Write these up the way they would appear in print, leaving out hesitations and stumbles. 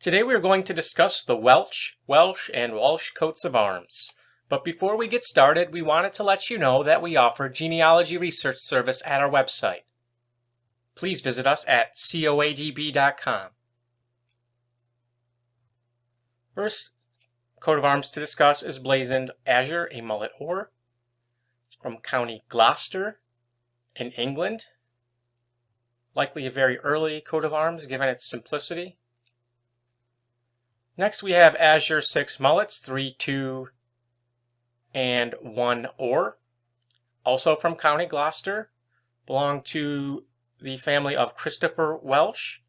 Today we are going to discuss the Welsh, Welsh, and Walsh coats of arms. But before we get started, we wanted to let you know that we offer genealogy research service at our website. Please visit us at coadb.com. First coat of arms to discuss is blazoned Azure, a mullet or. It's from County Gloucester in England. Likely a very early coat of arms given its simplicity. Next we have Azure 6 mullets, 3, 2, and 1 or. Also from County Gloucester. Belong to the family of Christopher Welsh,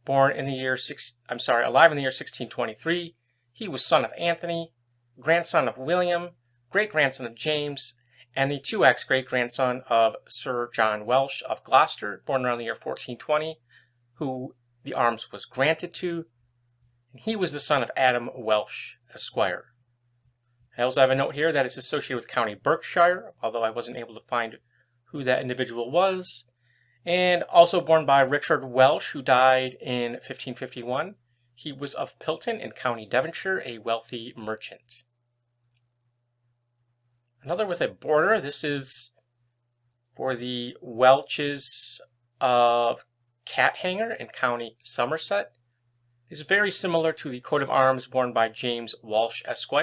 alive in the year 1623. He was son of Anthony, grandson of William, great-grandson of James, and the 2x great-grandson of Sir John Welsh of Gloucester, born around the year 1420, who the arms was granted to. And he was the son of Adam Welshe Esq. I also have a note here that it's associated with County Berkshire, although I wasn't able to find who that individual was. And also born by Richard Welsh, who died in 1551. He was of Pilton in County Devonshire, a wealthy merchant. Another with a border. This is for the Welches of Catengar in County Somerset. It's very similar to the coat of arms worn by James Walsh Esq.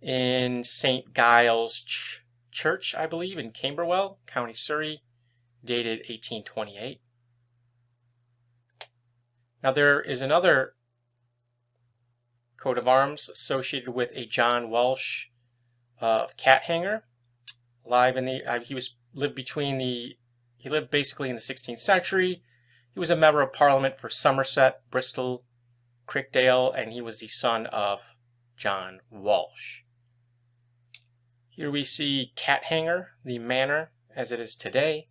In St. Giles Church, I believe, in Camberwell, County Surrey, dated 1828. Now there is another coat of arms associated with a John Walsh of Cathenger, he lived basically in the 16th century. He was a member of Parliament for Somerset, Bristol, Crickdale, and he was the son of John Walsh. Here we see Cathanger, the manor as it is today.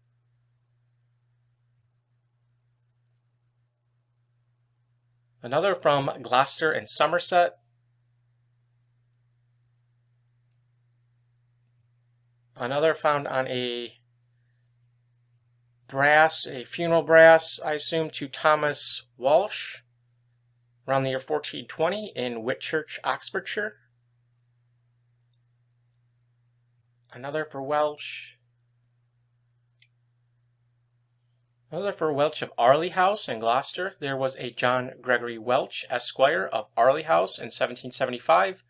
Another from Gloucester and Somerset. Another found on a funeral brass, I assume, to Thomas Walsh, around the year 1420 in Whitchurch, Oxfordshire. Another for Welsh. Another for Welch of Arley House in Gloucester. There was a John Gregory Welch Esq. of Arley House in 1775.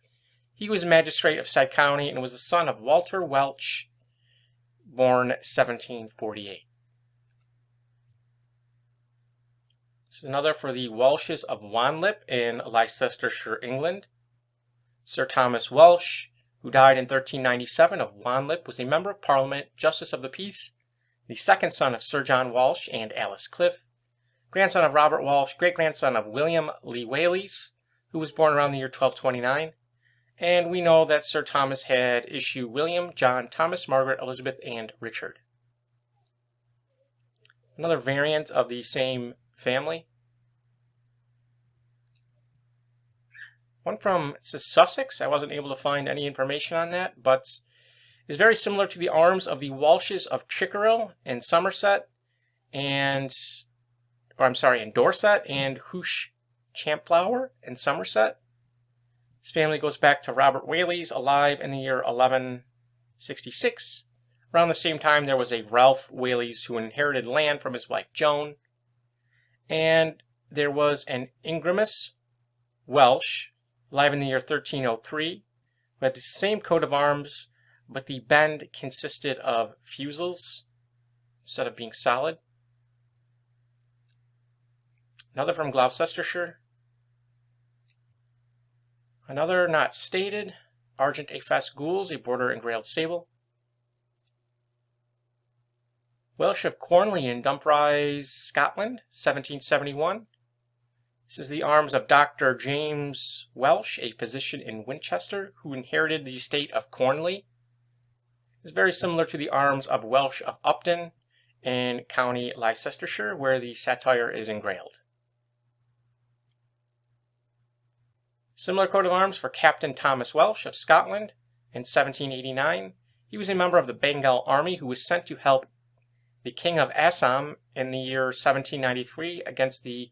He was magistrate of said county and was the son of Walter Welch, born 1748. This is another for the Walshes of Wanlip in Leicestershire, England. Sir Thomas Welsh, who died in 1397 of Wanlip, was a member of Parliament, Justice of the Peace, the second son of Sir John Walsh and Alice Cliff, grandson of Robert Walsh, great-grandson of William Lee Whalley, who was born around the year 1229. And we know that Sir Thomas had issue William, John, Thomas, Margaret, Elizabeth, and Richard. Another variant of the same family. One from Sussex. I wasn't able to find any information on that, but is very similar to the arms of the Walshes of Chickerell in Somerset, in Dorset, and Hoosh Champflower in Somerset. His family goes back to Robert Whalley, alive in the year 1166. Around the same time, there was a Ralph Whalley who inherited land from his wife Joan. And there was an Ingrimus Welsh, alive in the year 1303, who had the same coat of arms, but the bend consisted of fusils instead of being solid. Another from Gloucestershire. Another not stated, argent a fess gules, a border engrailed sable. Welch of Cornley in Dumfries, Scotland, 1771. This is the arms of Dr. James Welsh, a physician in Winchester, who inherited the estate of Cornley. It's very similar to the arms of Welsh of Upton in County Leicestershire, where the satire is engrailed. Similar coat of arms for Captain Thomas Welsh of Scotland in 1789. He was a member of the Bengal Army who was sent to help the King of Assam in the year 1793 against the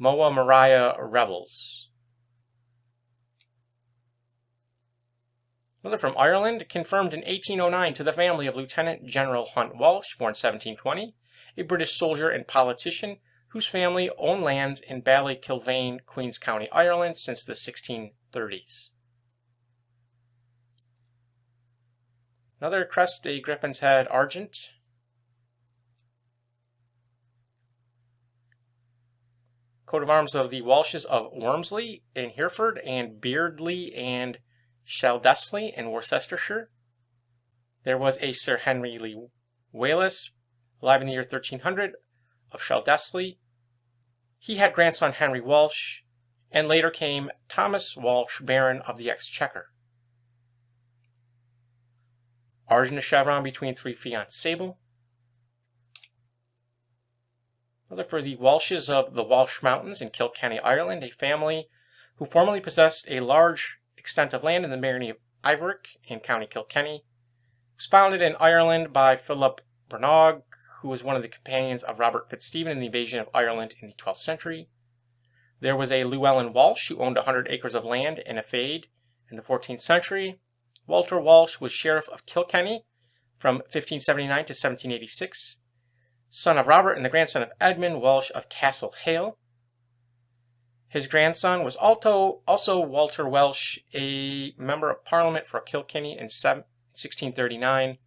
Moa Maria rebels. Another from Ireland, confirmed in 1809 to the family of Lieutenant General Hunt Walsh, born 1720, a British soldier and politician whose family owned lands in Ballykilvane, Queen's County, Ireland since the 1630s. Another crest, a griffin's head, argent. Coat of arms of the Walshes of Wormsley in Hereford and Beardley and Shaldesley in Worcestershire. There was a Sir Henry Lee Wallace, alive in the year 1300, of Shaldesley. He had grandson Henry Welsh, and later came Thomas Walsh, Baron of the Exchequer. Argent, a chevron between 3 fiance sable. Another for the Walshes of the Walsh Mountains in Kilkenny, Ireland, a family who formerly possessed a large extent of land in the barony of Ivorick in County Kilkenny. It was founded in Ireland by Philip Bernog, who was one of the companions of Robert Fitzstephen in the invasion of Ireland in the 12th century. There was a Llewellyn Walsh who owned 100 acres of land in a fade in the 14th century. Walter Walsh was Sheriff of Kilkenny from 1579 to 1786, son of Robert and the grandson of Edmund Walsh of Castle Hale. His grandson was also Walter Welsh, a member of Parliament for Kilkenny in 1639. And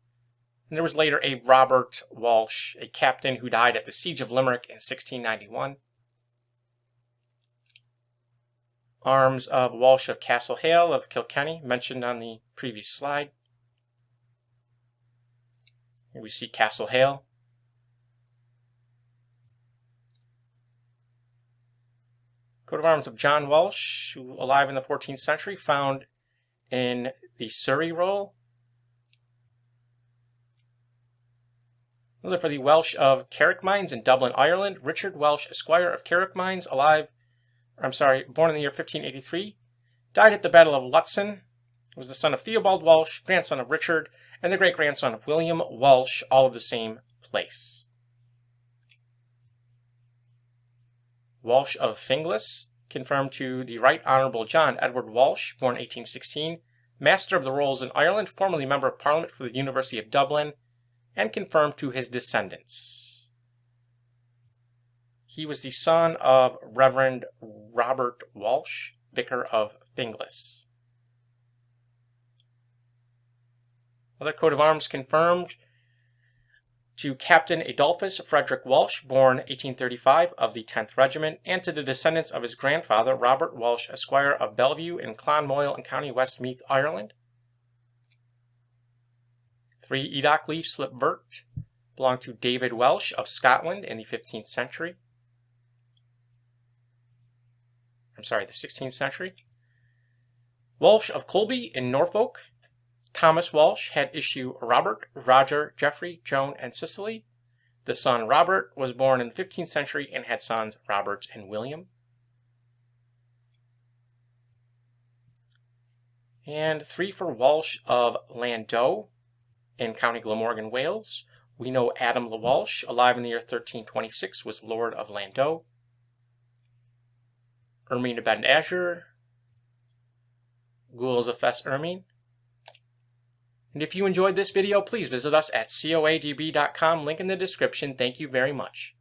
there was later a Robert Walsh, a captain who died at the Siege of Limerick in 1691. Arms of Walsh of Castle Hale of Kilkenny, mentioned on the previous slide. Here we see Castle Hale. Coat of arms of John Welsh, who alive in the 14th century, found in the Surrey roll. Another for the Welsh of Carrickmines in Dublin, Ireland. Richard Welsh Esq of Carrickmines, born in the year 1583, died at the Battle of Lutzen. He was the son of Theobald Walsh, grandson of Richard, and the great-grandson of William Welsh, all of the same place. Walsh of Finglas, confirmed to the Right Honourable John Edward Walsh, born 1816, Master of the Rolls in Ireland, formerly Member of Parliament for the University of Dublin, and confirmed to his descendants. He was the son of Reverend Robert Walsh, Vicar of Finglas. Other coat of arms confirmed to Captain Adolphus Frederick Walsh, born 1835, of the 10th Regiment, and to the descendants of his grandfather, Robert Walsh Esq of Bellevue in Clonmoyle in County Westmeath, Ireland. 3 Edoch leaf slip vert belonged to David Welsh of Scotland in the 15th century. The 16th century. Walsh of Colby in Norfolk. Thomas Walsh had issue Robert, Roger, Geoffrey, Joan, and Cicely. The son Robert was born in the 15th century and had sons Robert and William. And 3 for Walsh of Landau in County Glamorgan, Wales. We know Adam Walsh, alive in the year 1326, was Lord of Landau. Ermine of Ben Azure. Gules of Fess Ermine. And if you enjoyed this video, please visit us at coadb.com, link in the description. Thank you very much.